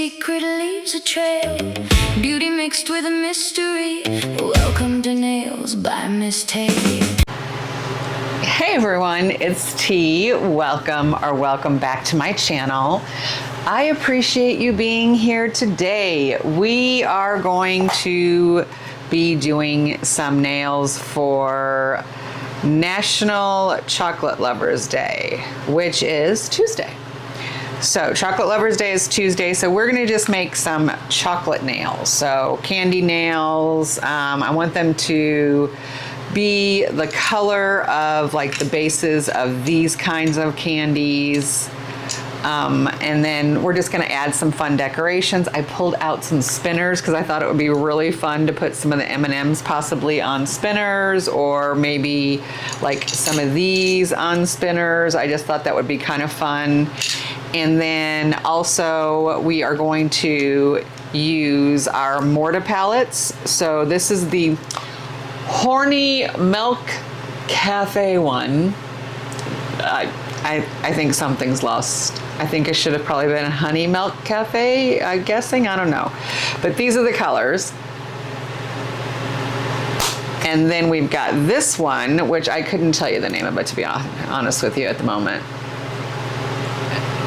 secret leaves a trail, beauty mixed with a mystery. Welcome to Nails by MISTE. Hey everyone, it's T. Welcome back to my channel. I appreciate you being here today. We are going to be doing some nails for National Chocolate Lovers Day, which is Tuesday. So Chocolate Lovers Day is Tuesday, so we're gonna just make some chocolate nails. So candy nails, I want them to be the color of like the bases of these kinds of candies. And then we're just gonna add some fun decorations. I pulled out some spinners because I thought it would be really fun to put some of the M&Ms possibly on spinners, or maybe like some of these on spinners. I just thought that would be kind of fun. And then also we are going to use our Morta palettes. So this is the Horny Milk Cafe one. I think something's lost. I think it should have probably been a Honey Milk Cafe, I'm guessing, I don't know. But these are the colors. And then we've got this one, which I couldn't tell you the name of it, to be honest with you at the moment,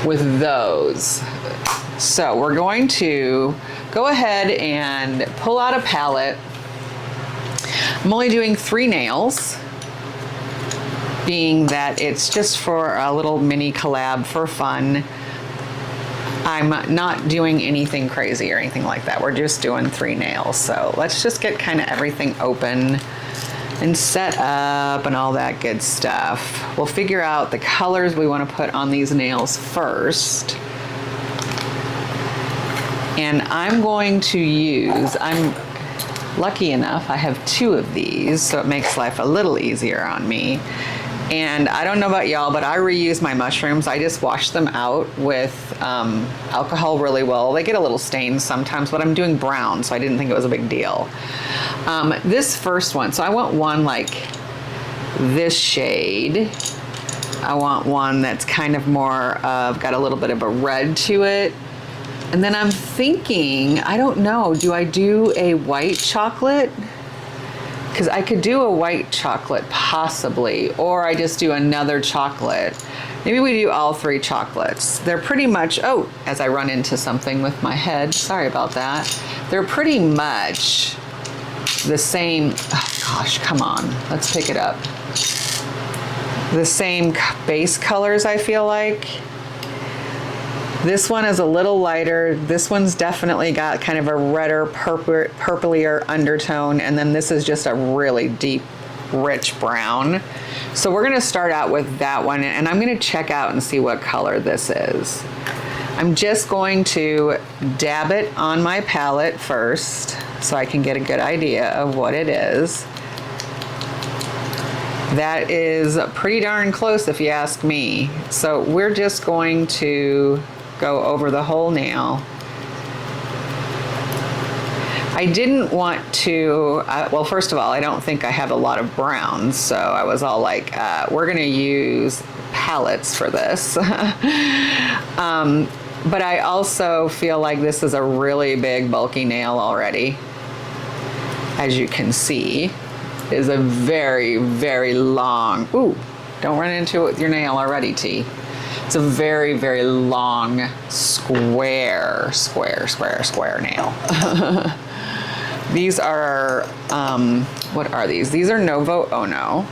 with those. So we're going to go ahead and pull out a palette. I'm only doing 3 nails, being that it's just for a little mini collab for fun. I'm not doing anything crazy or anything like that. We're just doing 3 nails. So let's just get kind of everything open and set up and all that good stuff. We'll figure out the colors we want to put on these nails first. And I'm going to use, I'm lucky enough, I have 2 of these, so it makes life a little easier on me. And I don't know about y'all, but I reuse my mushrooms. I just wash them out with alcohol really well. They get a little stained sometimes, but I'm doing brown, so I didn't think it was a big deal. This first one, so I want one like this shade. I want one that's kind of more of, got a little bit of a red to it. And then I'm thinking, I don't know, do I do a white chocolate? Because I could do a white chocolate possibly, or I just do another chocolate. Maybe we do all 3 chocolates. They're pretty much, oh, as I run into something with my head, sorry about that. They're pretty much the same, oh gosh, come on, let's pick it up. The same base colors, I feel like. This one is a little lighter. This one's definitely got kind of a redder, purplier undertone. And then this is just a really deep, rich brown. So we're gonna start out with that one, and I'm gonna check out and see what color this is. I'm just going to dab it on my palette first so I can get a good idea of what it is. That is pretty darn close if you ask me. So we're just going to go over the whole nail. I didn't want to, well, first of all, I don't think I have a lot of browns, so I was all like, we're gonna use palettes for this. But I also feel like this is a really big, bulky nail already. As you can see, it is a very, very long, ooh, don't run into it with your nail already, T. It's a very, very long, square nail. These are, what are these? These are Novo Ono.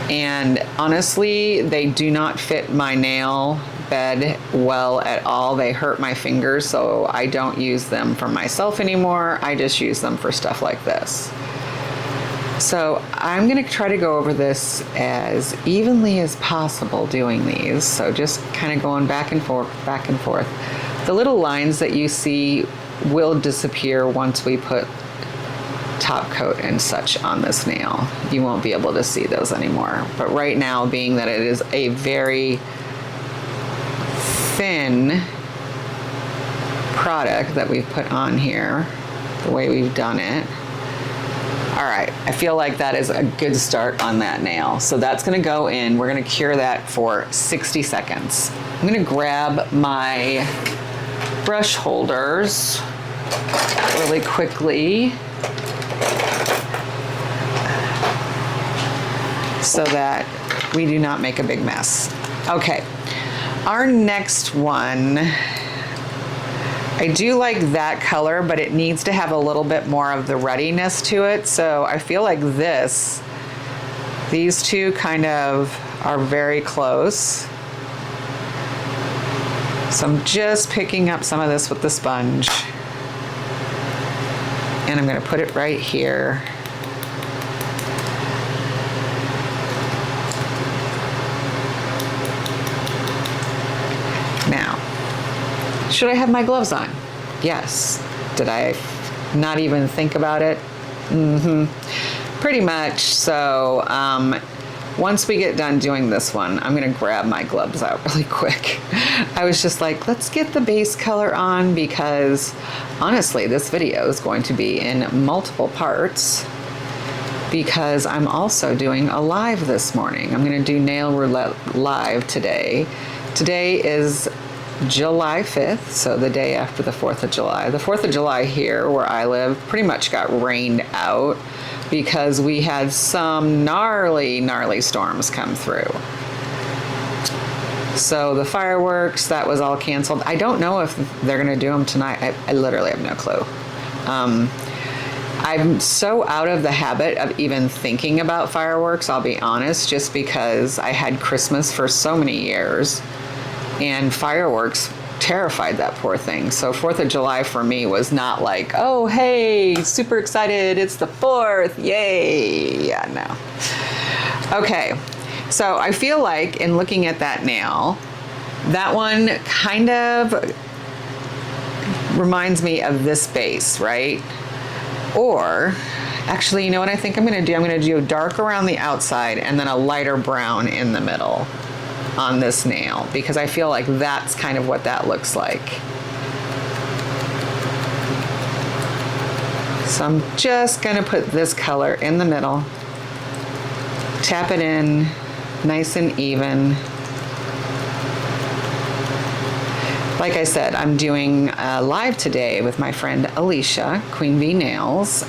And honestly, they do not fit my nail bed well at all. They hurt my fingers, so I don't use them for myself anymore. I just use them for stuff like this. So I'm gonna try to go over this as evenly as possible doing these. So just kind of going back and forth, back and forth. The little lines that you see will disappear once we put top coat and such on this nail. You won't be able to see those anymore. But right now, being that it is a very thin product that we've put on here, the way we've done it, all right, I feel like that is a good start on that nail. So that's gonna go in, we're gonna cure that for 60 seconds. I'm gonna grab my brush holders really quickly so that we do not make a big mess. Okay, our next one, I do like that color, but it needs to have a little bit more of the ruddiness to it. So I feel like these two kind of are very close. So I'm just picking up some of this with the sponge. And I'm gonna put it right here. Now, should I have my gloves on? Yes. Did I not even think about it? Pretty much. So once we get done doing this one, I'm gonna grab my gloves out really quick. I was just like, let's get the base color on, because honestly, this video is going to be in multiple parts because I'm also doing a live this morning. I'm gonna do Nail Roulette live today. Today is July 5th, so the day after the 4th of July. The 4th of July here where I live pretty much got rained out because we had some gnarly storms come through. So the fireworks, that was all canceled. I don't know if they're gonna do them tonight. I literally have no clue. I'm so out of the habit of even thinking about fireworks, I'll be honest, just because I had Christmas for so many years and fireworks terrified that poor thing. So 4th of July for me was not like, oh, hey, super excited, it's the 4th, yay. Yeah, no. Okay, so I feel like in looking at that nail, that one kind of reminds me of this base, right? Or actually, you know what I think I'm gonna do? I'm gonna do dark around the outside and then a lighter brown in the middle on this nail, because I feel like that's kind of what that looks like. So I'm just gonna put this color in the middle, tap it in nice and even. Like I said, I'm doing a live today with my friend Alicia, Queen Bee Nails.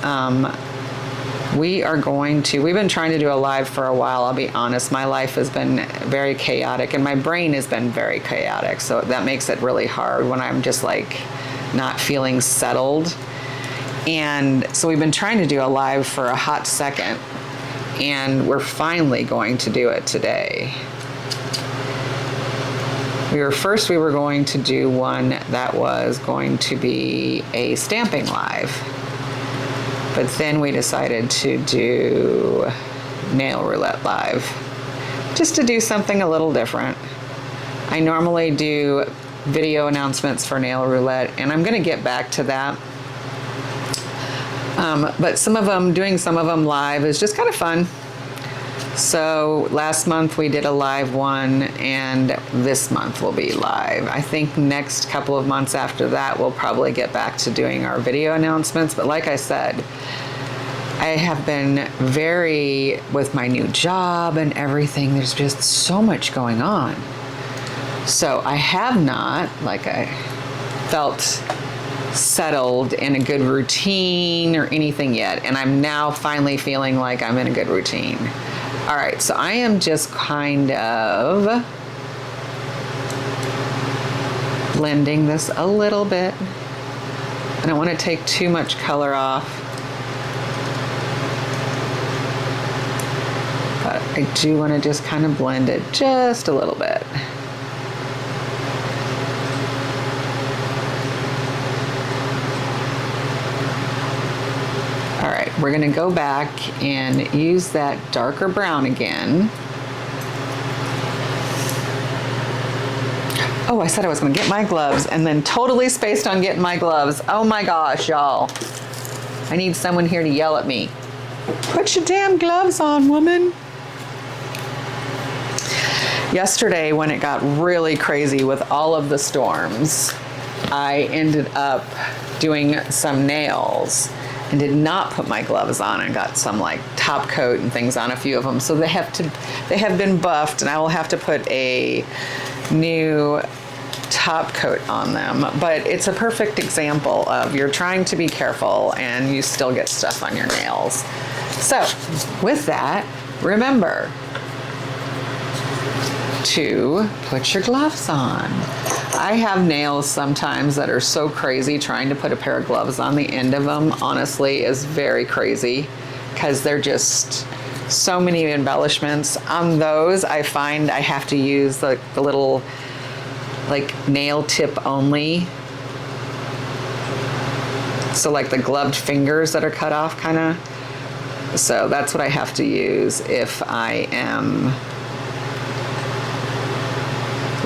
We've been trying to do a live for a while, I'll be honest. My life has been very chaotic and my brain has been very chaotic. So that makes it really hard when I'm just like not feeling settled. And so we've been trying to do a live for a hot second and we're finally going to do it today. We were going to do one that was going to be a stamping live. But then we decided to do Nail Roulette Live, just to do something a little different. I normally do video announcements for Nail Roulette, and I'm gonna get back to that. But doing some of them live is just kind of fun. So last month we did a live one, and this month will be live. I think next couple of months after that, we'll probably get back to doing our video announcements. But like I said, I have been with my new job and everything, there's just so much going on. So I have not, I felt settled in a good routine or anything yet. And I'm now finally feeling like I'm in a good routine. All right, so I am just kind of blending this a little bit. I don't want to take too much color off, but I do want to just kind of blend it just a little bit. All right, we're gonna go back and use that darker brown again. Oh, I said I was gonna get my gloves and then totally spaced on getting my gloves. Oh my gosh, y'all. I need someone here to yell at me. Put your damn gloves on, woman. Yesterday, when it got really crazy with all of the storms, I ended up doing some nails and did not put my gloves on and got some top coat and things on a few of them. So they have been buffed, and I will have to put a new top coat on them, but it's a perfect example of you're trying to be careful and you still get stuff on your nails. So with that, remember to put your gloves on. I have nails sometimes that are so crazy, trying to put a pair of gloves on the end of them, honestly, is very crazy because they're just so many embellishments. On those, I find I have to use the little nail tip only. So like the gloved fingers that are cut off kind of. So that's what I have to use if I am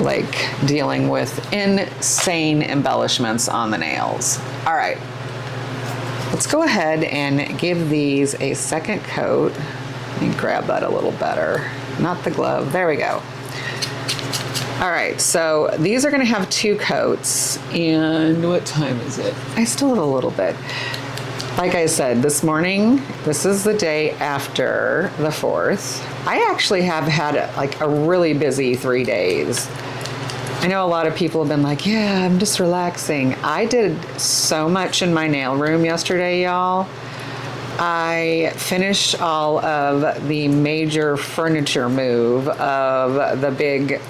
like dealing with insane embellishments on the nails. All right, let's go ahead and give these a second coat. Let me grab that a little better. Not the glove, there we go. All right, so these are gonna have 2 coats, and what time is it? I still have a little bit. Like I said, this morning, this is the day after the 4th. I actually have had like a really busy 3 days. I know a lot of people have been like, yeah, I'm just relaxing. I did so much in my nail room yesterday, y'all. I finished all of the major furniture move of the big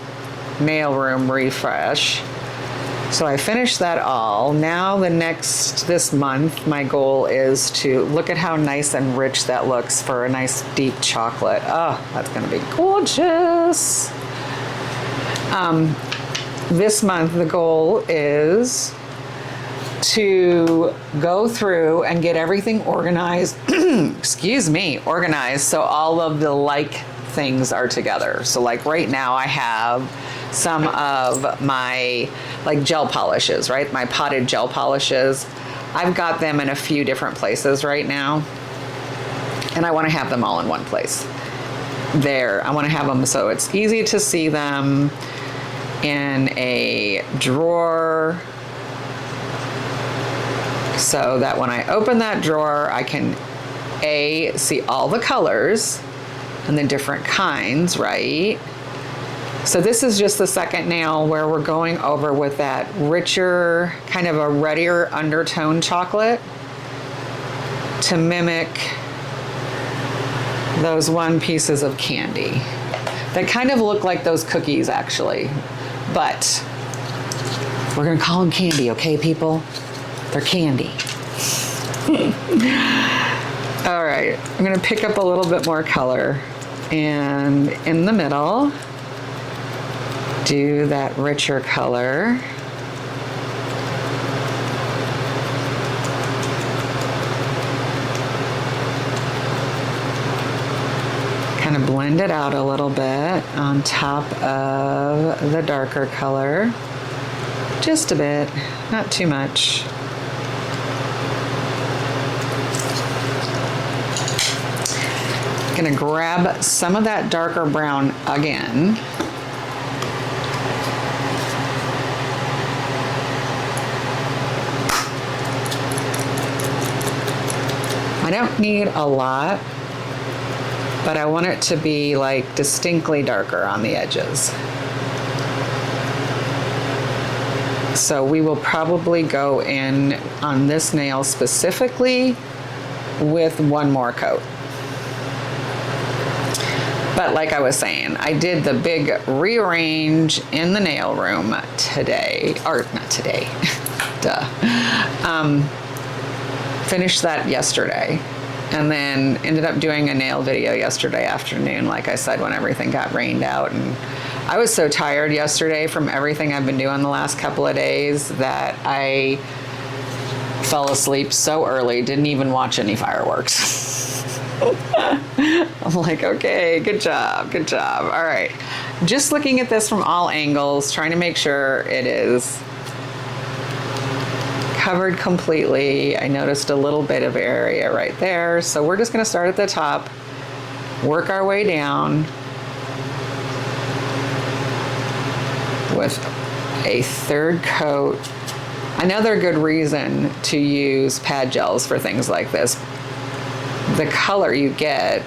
nail room refresh. So I finished that all. Now this month, my goal is to look at how nice and rich that looks for a nice deep chocolate. Oh, that's gonna be gorgeous. This month, the goal is to go through and get everything organized, organized so all of the like things are together. So like right now I have some of my like gel polishes, right? My potted gel polishes. I've got them in a few different places right now, and I want to have them all in one place. There, I want to have them so it's easy to see them in a drawer, so that when I open that drawer, I can see all the colors and the different kinds, right? So this is just the second nail where we're going over with that richer, kind of a reddier undertone chocolate to mimic those 1 pieces of candy. They kind of look like those cookies actually, but we're gonna call them candy, okay, people? They're candy. All right, I'm gonna pick up a little bit more color, and in the middle, do that richer color. Kind of blend it out a little bit on top of the darker color. Just a bit, not too much. Gonna grab some of that darker brown again. I don't need a lot, but I want it to be like distinctly darker on the edges. So we will probably go in on this nail specifically with 1 more coat. But like I was saying, I did the big rearrange in the nail room today, or not today, duh. Finished that yesterday, and then ended up doing a nail video yesterday afternoon, like I said, when everything got rained out. And I was so tired yesterday from everything I've been doing the last couple of days that I fell asleep so early, didn't even watch any fireworks. I'm like, okay, good job, good job. All right, just looking at this from all angles, trying to make sure it is covered completely. I noticed a little bit of area right there. So we're just gonna start at the top, work our way down with a 3rd coat. Another good reason to use pad gels for things like this. The color you get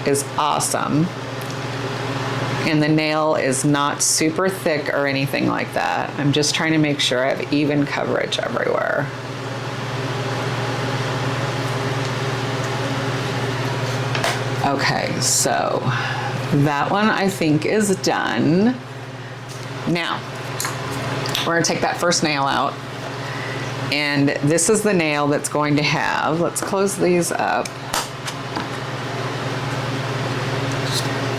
is awesome. And the nail is not super thick or anything like that. I'm just trying to make sure I have even coverage everywhere. Okay, so that one I think is done. Now, we're gonna take that first nail out, and this is the nail that's going to have, let's close these up,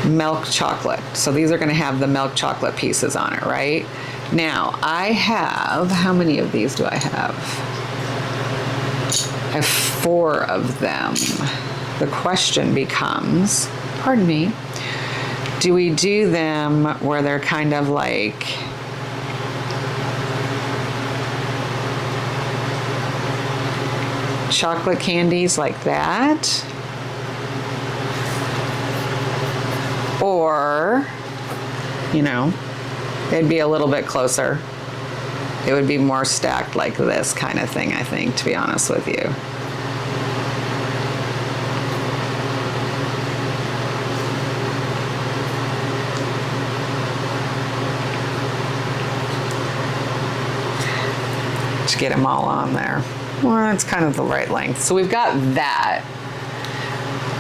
milk chocolate. So these are gonna have the milk chocolate pieces on it, right? Now, I have, how many of these do I have? I have 4 of them. The question becomes, pardon me, do we do them where they're kind of like chocolate candies like that? Or, you know, it'd be a little bit closer. It would be more stacked like this kind of thing, I think, to be honest with you. To get them all on there. Well, it's kind of the right length. So we've got that.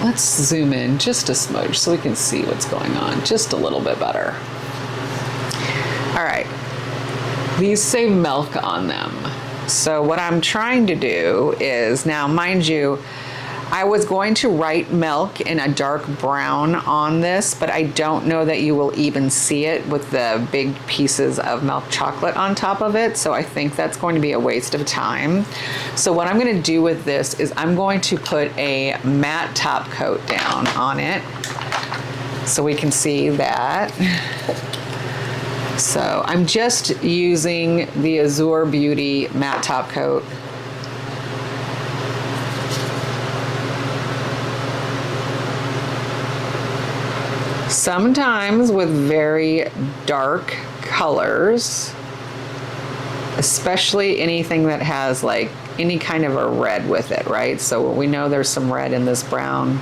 Let's zoom in just a smudge so we can see what's going on just a little bit better. All right, these say milk on them. So what I'm trying to do is, now mind you, I was going to write milk in a dark brown on this, but I don't know that you will even see it with the big pieces of milk chocolate on top of it. So I think that's going to be a waste of time. So what I'm gonna do with this is I'm going to put a matte top coat down on it so we can see that. So I'm just using the Azure Beauty matte top coat. Sometimes with very dark colors, especially anything that has like any kind of a red with it, right? So we know there's some red in this brown.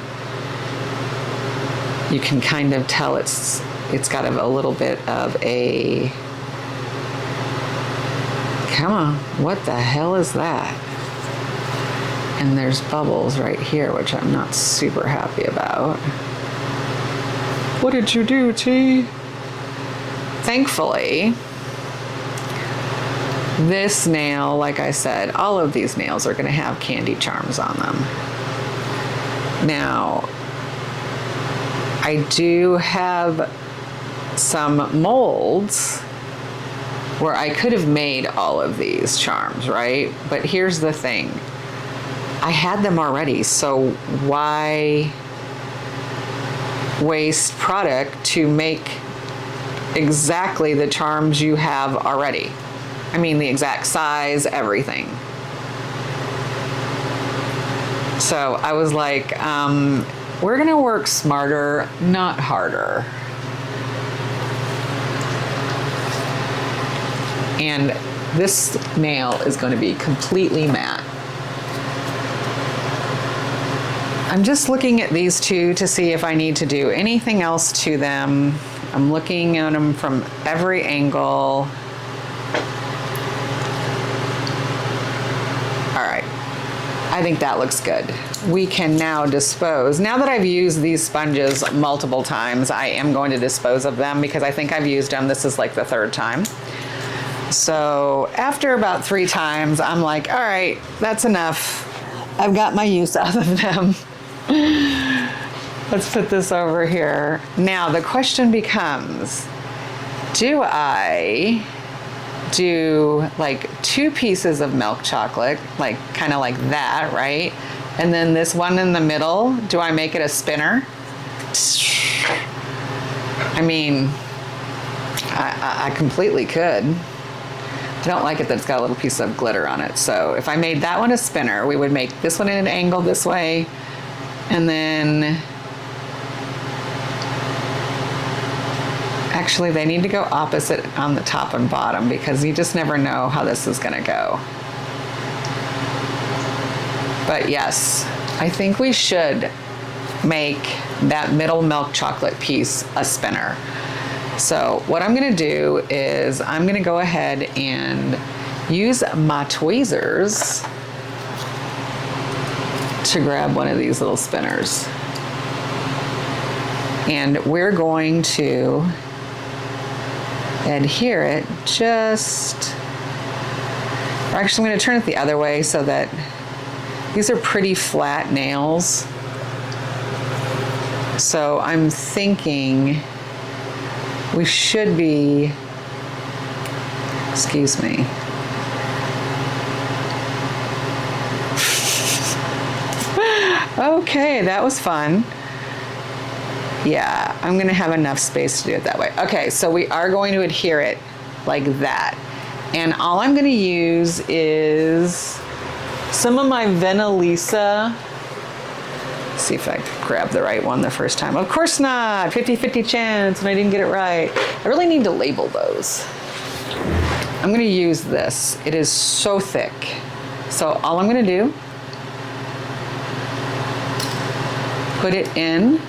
You can kind of tell it's got a little bit of a, come on, what the hell is that? And there's bubbles right here, which I'm not super happy about. What did you do, T? Thankfully, this nail, like I said, all of these nails are gonna have candy charms on them. Now, I do have some molds where I could have made all of these charms, right? But here's the thing. I had them already, so why waste product to make exactly the charms you have already? I mean, the exact size, everything. So I was like, we're gonna work smarter, not harder. And this nail is going to be completely matte. I'm just looking at these two to see if I need to do anything else to them. I'm looking at them from every angle. All right, I think that looks good. We can now dispose. Now that I've used these sponges multiple times, I am going to dispose of them because I think I've used them. This is like the 3rd time. So after about 3 times, I'm like, all right, that's enough. I've got my use out of them. Let's put this over here. Now the question becomes, do I do like 2 pieces of milk chocolate, like kind of like that, right? And then this one in the middle, do I make it a spinner? I mean, I completely could. I don't like it that it's got a little piece of glitter on it. So if I made that one a spinner, we would make this one in an angle this way, and then actually they need to go opposite on the top and bottom because you just never know how this is gonna go. But yes, I think we should make that middle milk chocolate piece a spinner. So what I'm gonna do is I'm gonna go ahead and use my tweezers to grab one of these little spinners. And we're going to adhere it just, or actually I'm gonna turn it the other way so that these are pretty flat nails. So I'm thinking we should be, excuse me. Okay, that was fun. Yeah, I'm gonna have enough space to do it that way. Okay, so we are going to adhere it like that. And all I'm gonna use is some of my Venalisa. See if I grab the right one the first time. Of course not, 50-50 chance, and I didn't get it right. I really need to label those. I'm gonna use this. It is so thick. So all I'm gonna do, put it in.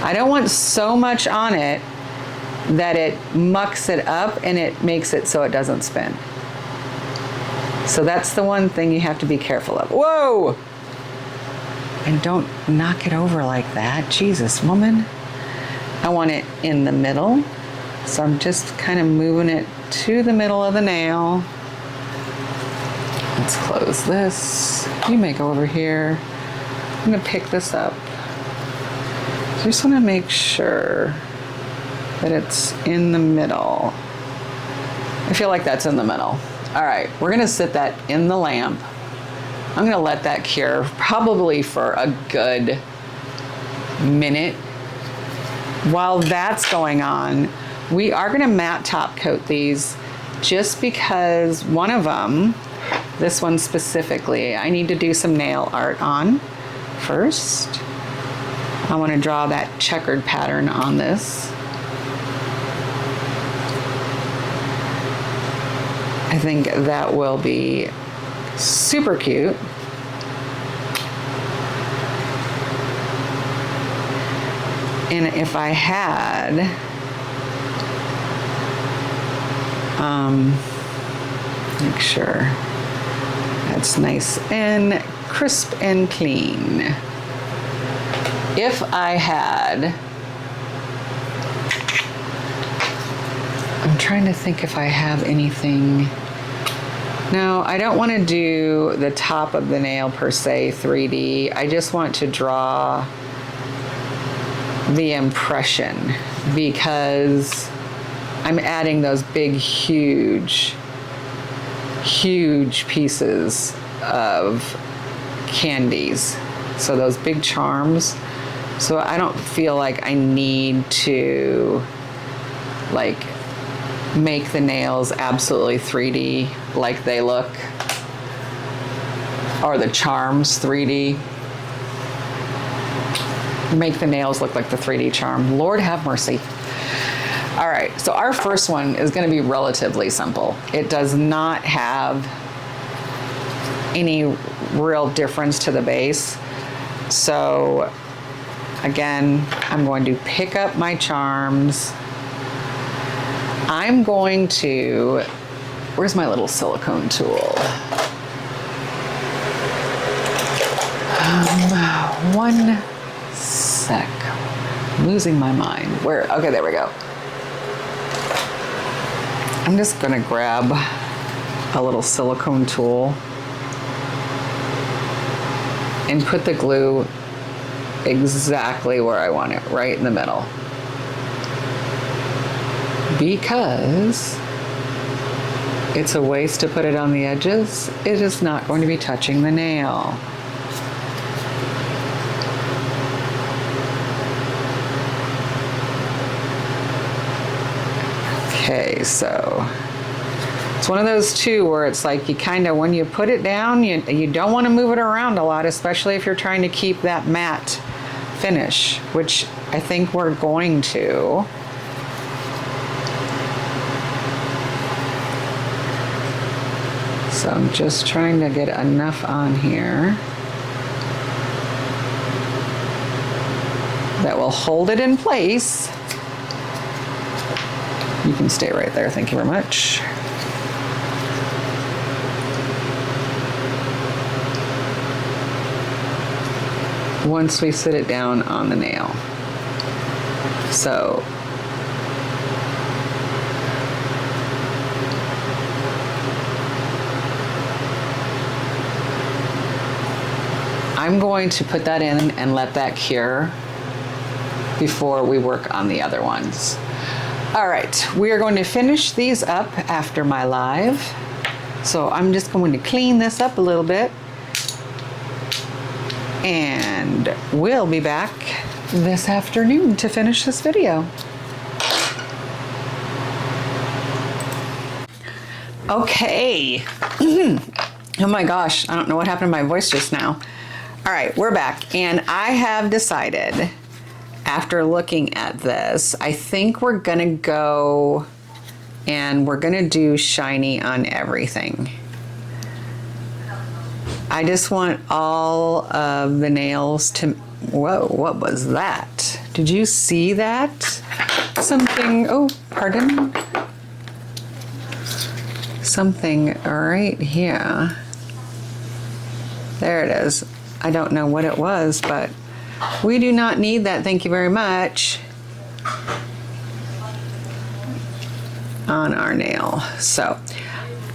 I don't want so much on it that it mucks it up and it makes it so it doesn't spin. So that's the one thing you have to be careful of. Whoa! And don't knock it over like that. Jesus, woman. I want it in the middle. So I'm just kind of moving it to the middle of the nail. Let's close this. You may go over here. I'm gonna pick this up. So I just wanna make sure that it's in the middle. I feel like that's in the middle. All right, we're gonna sit that in the lamp. I'm gonna let that cure probably for a good minute. While that's going on, we are gonna matte top coat these just because one of them, this one specifically, I need to do some nail art on first. I wanna draw that checkered pattern on this. I think that will be super cute. And if I had, make sure that's nice and crisp and clean. If I had, I'm trying to think if I have anything. No, I don't want to do the top of the nail per se 3D. I just want to draw the impression because I'm adding those big, huge pieces of candies. So those big charms. So I don't feel like I need to like make the nails absolutely 3D like they look, or the charms 3D. Make the nails look like the 3D charm. Lord have mercy. All right, so our first one is gonna be relatively simple. It does not have any real difference to the base. So again, I'm going to pick up my charms. I'm going to, where's my little silicone tool? One sec. I'm losing my mind. Where? Okay, there we go. I'm just gonna grab a little silicone tool and put the glue exactly where I want it, right in the middle. Because it's a waste to put it on the edges, it is not going to be touching the nail. Okay, so it's one of those too where it's like you kind of, when you put it down, you don't want to move it around a lot, especially if you're trying to keep that matte finish, which I think we're going to. So I'm just trying to get enough on here that will hold it in place. You can stay right there, thank you very much. Once we sit it down on the nail. So I'm going to put that in and let that cure before we work on the other ones. All right, we are going to finish these up after my live. So I'm just going to clean this up a little bit. And we'll be back this afternoon to finish this video. Okay. Oh my gosh, I don't know what happened to my voice just now. All right, we're back. And I have decided, after looking at this, I think we're gonna go and we're gonna do shiny on everything. I just want all of the nails to, whoa, what was that? Did you see that? Something, oh, pardon. Something right here. There it is. I don't know what it was, but we do not need that, thank you very much, on our nail. So,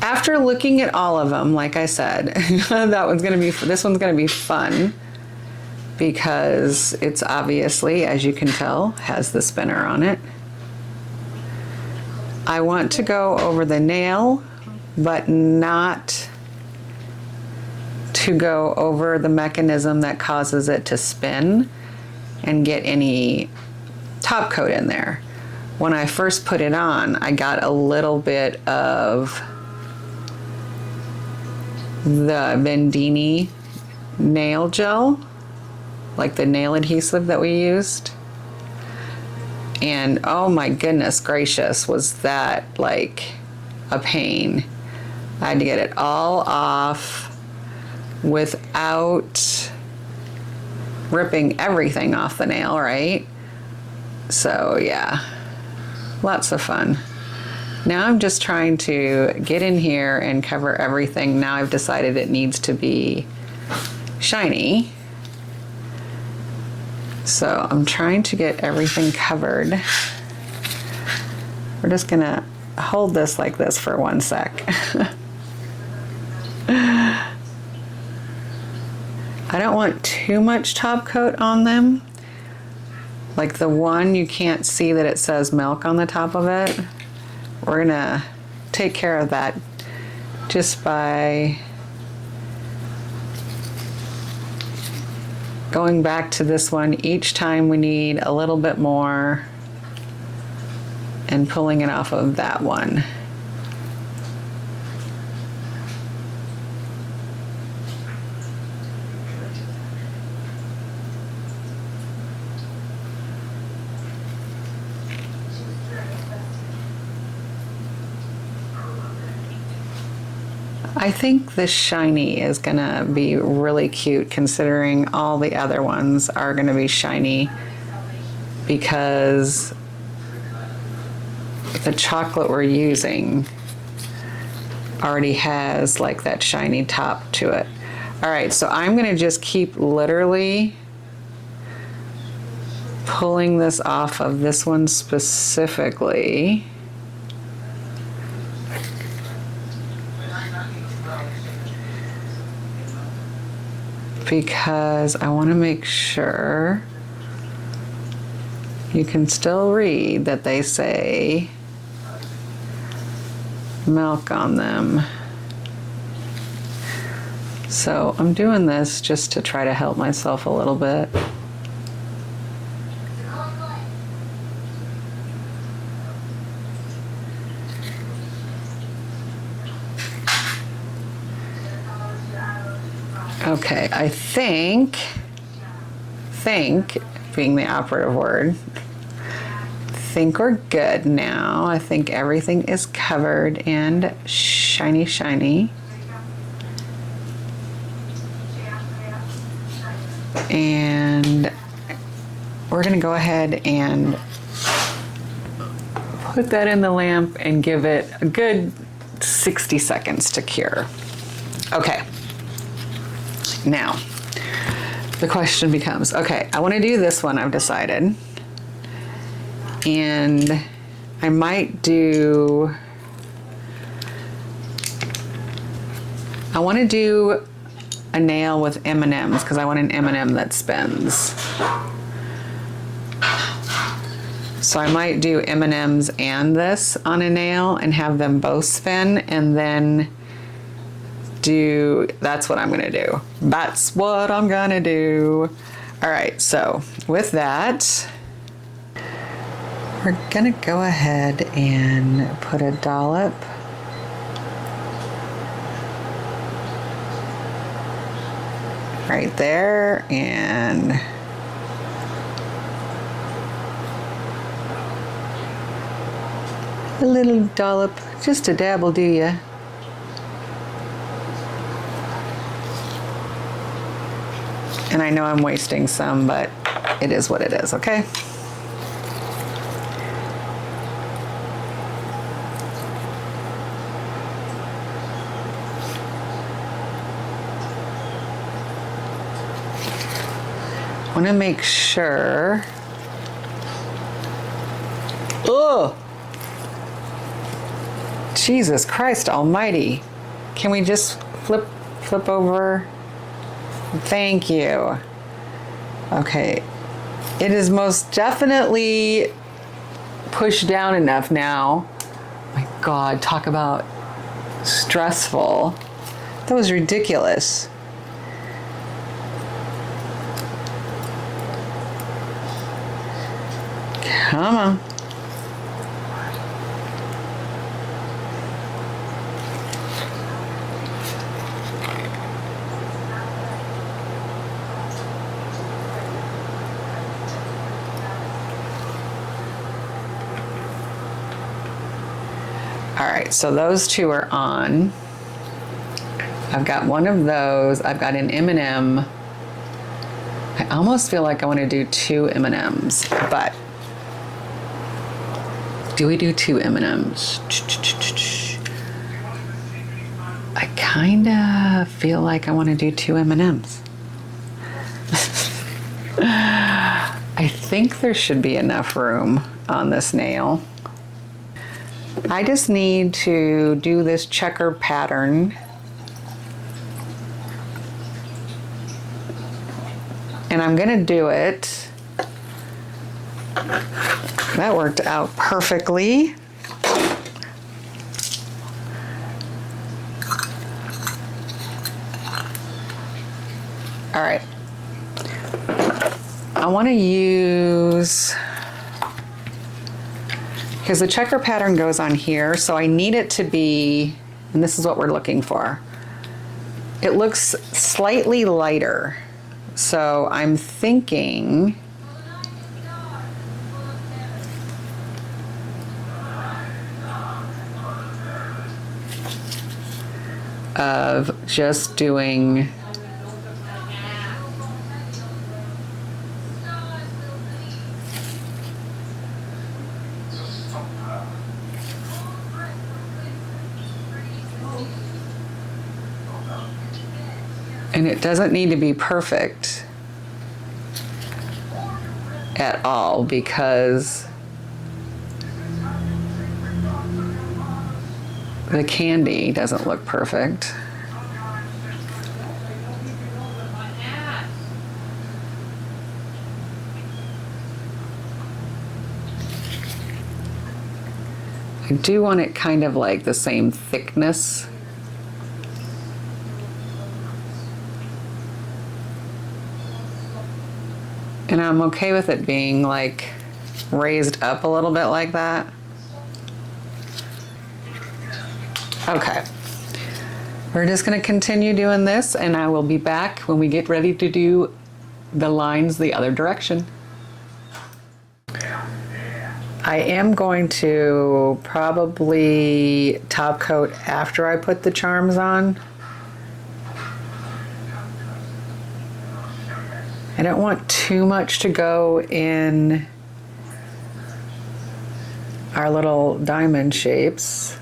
after looking at all of them, like I said, this one's gonna be fun because it's obviously, as you can tell, has the spinner on it. I want to go over the nail, but not to go over the mechanism that causes it to spin and get any top coat in there. When I first put it on, I got a little bit of the Vendini nail gel, like the nail adhesive that we used. And oh my goodness gracious, was that like a pain. I had to get it all off without ripping everything off the nail, right? So yeah, lots of fun. Now I'm just trying to get in here and cover everything. Now I've decided it needs to be shiny. So I'm trying to get everything covered. We're just gonna hold this like this for 1 sec. I don't want too much top coat on them. Like the one, you can't see that it says milk on the top of it. We're gonna take care of that just by going back to this one each time we need a little bit more and pulling it off of that one. I think this shiny is gonna be really cute considering all the other ones are gonna be shiny because the chocolate we're using already has like that shiny top to it. All right, so I'm gonna just keep literally pulling this off of this one specifically. Because I want to make sure you can still read that they say milk on them. So I'm doing this just to try to help myself a little bit. Okay, I think being the operative word, think we're good now. I think everything is covered and shiny, shiny. And we're gonna go ahead and put that in the lamp and give it a good 60 seconds to cure. Okay, now the question becomes, okay, I want to do this one, I've decided, and I might do, I want to do a nail with M&Ms because I want an M&M that spins. So I might do M&Ms and this on a nail and have them both spin, and then do, that's what I'm gonna do. That's what I'm gonna do. All right, so with that, we're gonna go ahead and put a dollop right there, and a little dollop, just a dabble, do ya? And I know I'm wasting some, but it is what it is, okay? I want to make sure. Oh, Jesus Christ Almighty! Can we just flip over? Thank you. Okay, it is most definitely pushed down enough now. My God, talk about stressful. That was ridiculous. Come on. All right, so those two are on. I've got one of those. I've got an M&M. I almost feel like I want to do two M&Ms, but do we do two M&Ms? I kind of feel like I want to do two M&Ms. I think there should be enough room on this nail. I just need to do this checker pattern. And I'm gonna do it. That worked out perfectly. All right. I want to use, because the checker pattern goes on here, so I need it to be, and this is what we're looking for. It looks slightly lighter. So I'm thinking of just doing and it doesn't need to be perfect at all because the candy doesn't look perfect. I do want it kind of like the same thickness. And I'm okay with it being like raised up a little bit like that. Okay. We're just gonna continue doing this and I will be back when we get ready to do the lines the other direction. I am going to probably top coat after I put the charms on. I don't want too much to go in our little diamond shapes,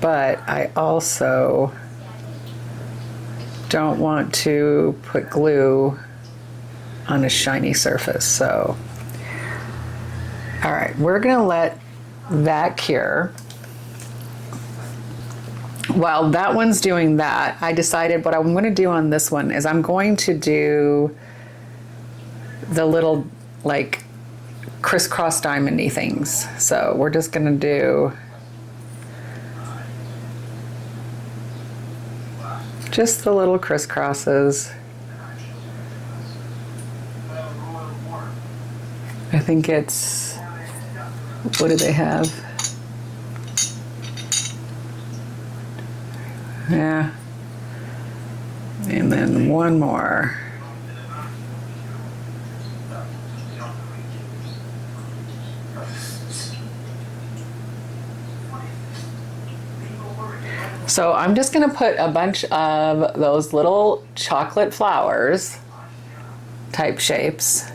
but I also don't want to put glue on a shiny surface. So, all right, we're gonna let that cure. While that one's doing that, I decided what I'm gonna do on this one is I'm going to do the little like crisscross diamondy things. So we're just gonna do just the little crisscrosses. I think it's, what do they have? Yeah. And then one more. So I'm just gonna put a bunch of those little chocolate flowers type shapes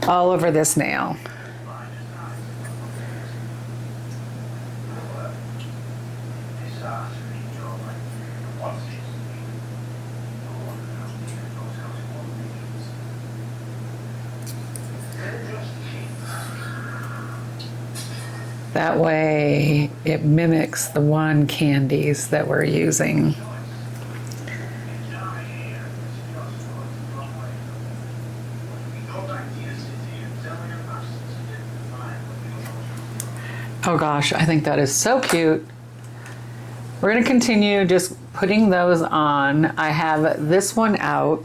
all over this nail. That way it mimics the one candies that we're using. Oh gosh, I think that is so cute. We're gonna continue just putting those on. I have this one out.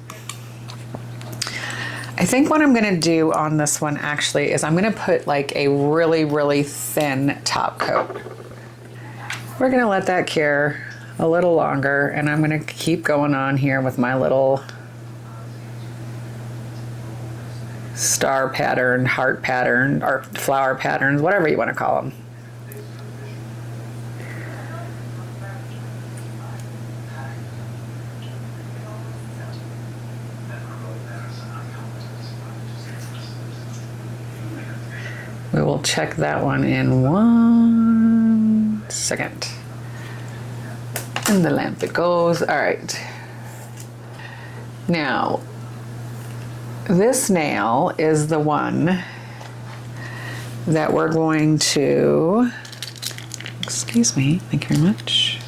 I think what I'm gonna do on this one actually is I'm gonna put like a really, really thin top coat. We're gonna let that cure a little longer, and I'm gonna keep going on here with my little star pattern, heart pattern, or flower patterns, whatever you wanna call them. We will check that one in 1 second. And the lamp it goes. All right. Now, this nail is the one that we're going to, excuse me, thank you very much.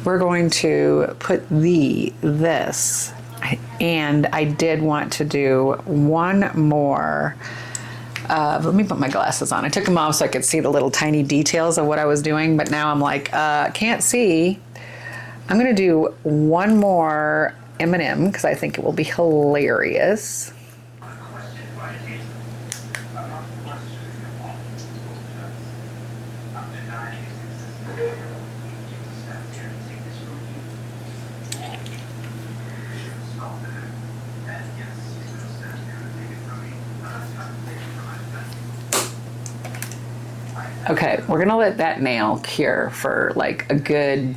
We're going to put this. And I did want to do one more. Let me put my glasses on. I took them off so I could see the little tiny details of what I was doing, but now I'm like, can't see. I'm gonna do one more M&M because I think it will be hilarious. Okay, we're gonna let that nail cure for like a good,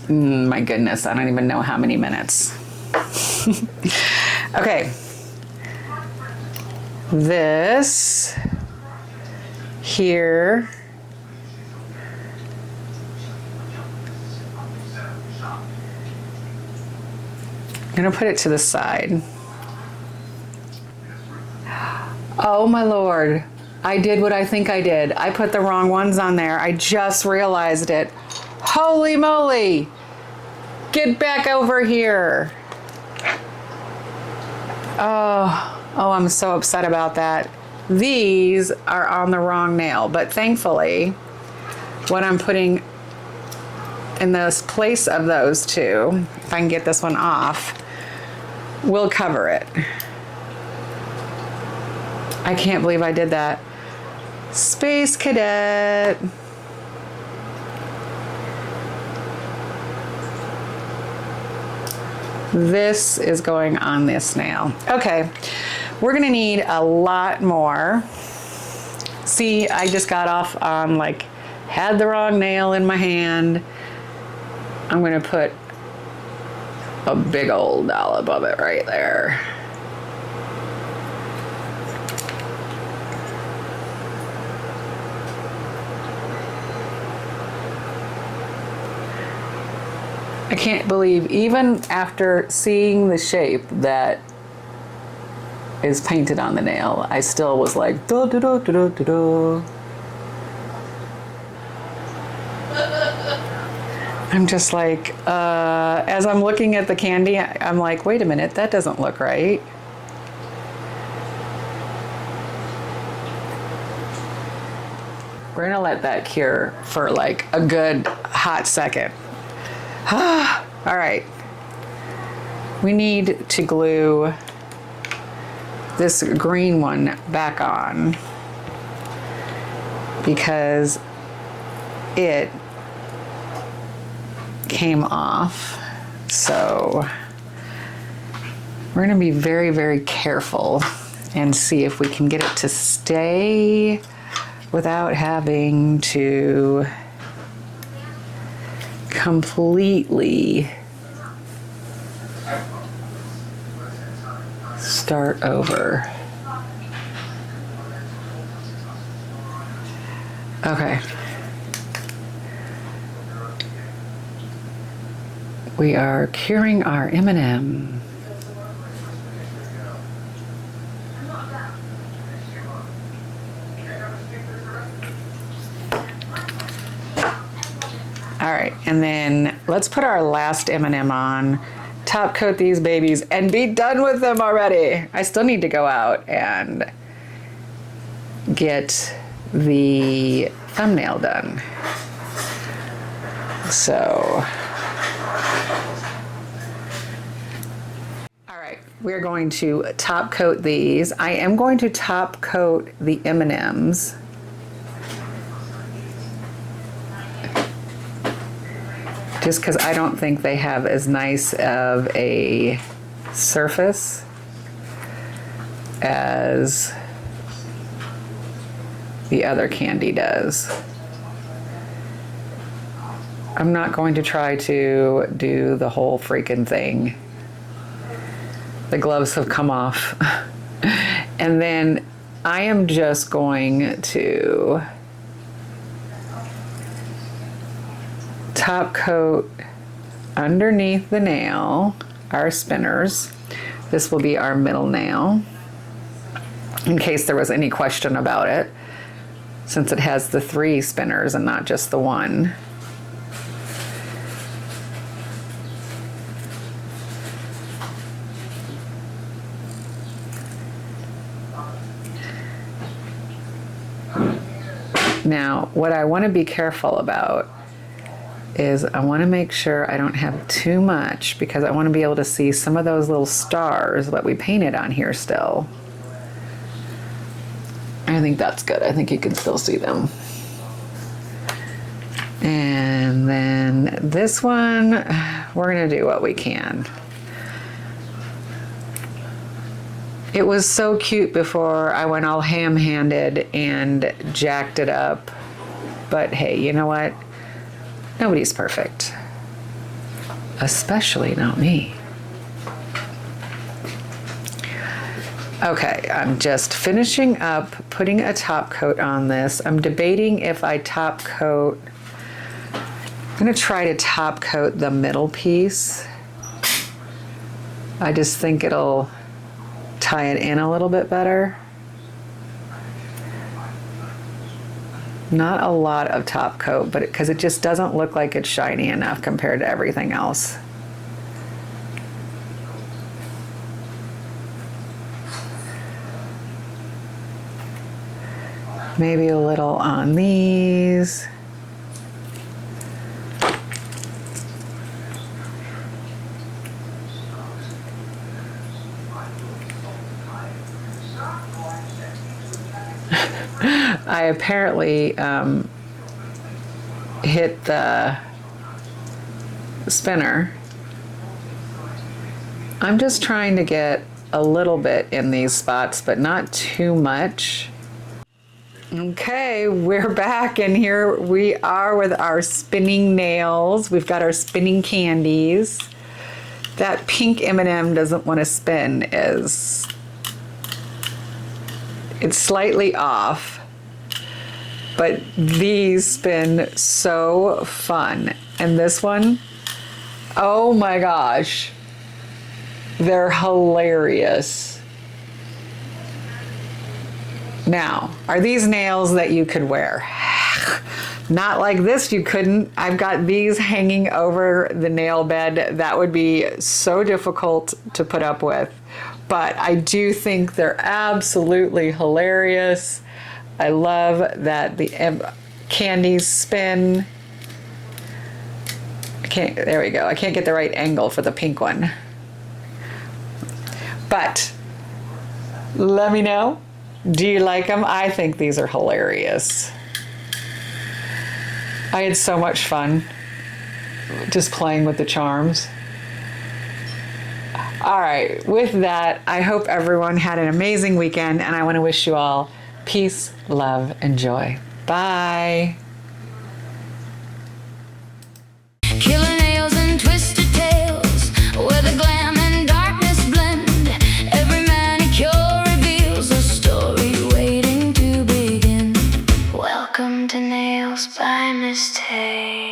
my goodness, I don't even know how many minutes. Okay, this here, I'm gonna put it to the side. Oh my Lord. I did what I think I did. I put the wrong ones on there. I just realized it. Holy moly. Get back over here. Oh, I'm so upset about that. These are on the wrong nail, but thankfully, what I'm putting in this place of those two, if I can get this one off, will cover it. I can't believe I did that. Space Cadet. This is going on this nail. Okay, we're gonna need a lot more. See, I just got off on like, had the wrong nail in my hand. I'm gonna put a big old dollop of it right there. I can't believe even after seeing the shape that is painted on the nail, I still was like, da da da da da da. I'm just like, as I'm looking at the candy, I'm like, wait a minute, that doesn't look right. We're gonna let that cure for like a good hot second. All right. We need to glue this green one back on because it came off. So we're gonna be very, very careful and see if we can get it to stay without having to completely start over. Okay. We are curing our M&M. All right, and then let's put our last M&M on, top coat these babies, and be done with them already. I still need to go out and get the thumbnail done. So, all right, we're going to top coat these. I am going to top coat the M&Ms. Just because I don't think they have as nice of a surface as the other candy does. I'm not going to try to do the whole freaking thing. The gloves have come off. And then I am just going to top coat underneath the nail, our spinners. This will be our middle nail, in case there was any question about it, since it has the 3 spinners and not just the 1. Now, what I want to be careful about is I want to make sure I don't have too much, because I want to be able to see some of those little stars that we painted on here still. I think that's good. I think you can still see them. And then this one, we're going to do what we can. It was so cute before I went all ham-handed and jacked it up. But hey, you know what? Nobody's perfect, especially not me. Okay, I'm just finishing up putting a top coat on this. I'm debating if I top coat, I'm gonna try to top coat the middle piece. I just think it'll tie it in a little bit better. Not a lot of top coat, but because it just doesn't look like it's shiny enough compared to everything else. Maybe a little on these. I apparently hit the spinner. I'm just trying to get a little bit in these spots, but not too much. Okay, we're back, and here we are with our spinning nails. We've got our spinning candies. That pink M&M doesn't want to spin, it's slightly off, but these spin so fun. And this one, Oh my gosh. They're hilarious. Now, are these nails that you could wear? Not like this, you couldn't. I've got these hanging over the nail bed. That would be so difficult to put up with. But I do think they're absolutely hilarious. I love that the candies spin. There we go. I can't get the right angle for the pink one. But let me know. Do you like them? I think these are hilarious. I had so much fun just playing with the charms. All right, with that, I hope everyone had an amazing weekend, and I want to wish you all peace, love, and joy. Bye. Killer nails and twisted tails, where the glam and darkness blend. Every manicure reveals a story waiting to begin. Welcome to Nails by Mistake.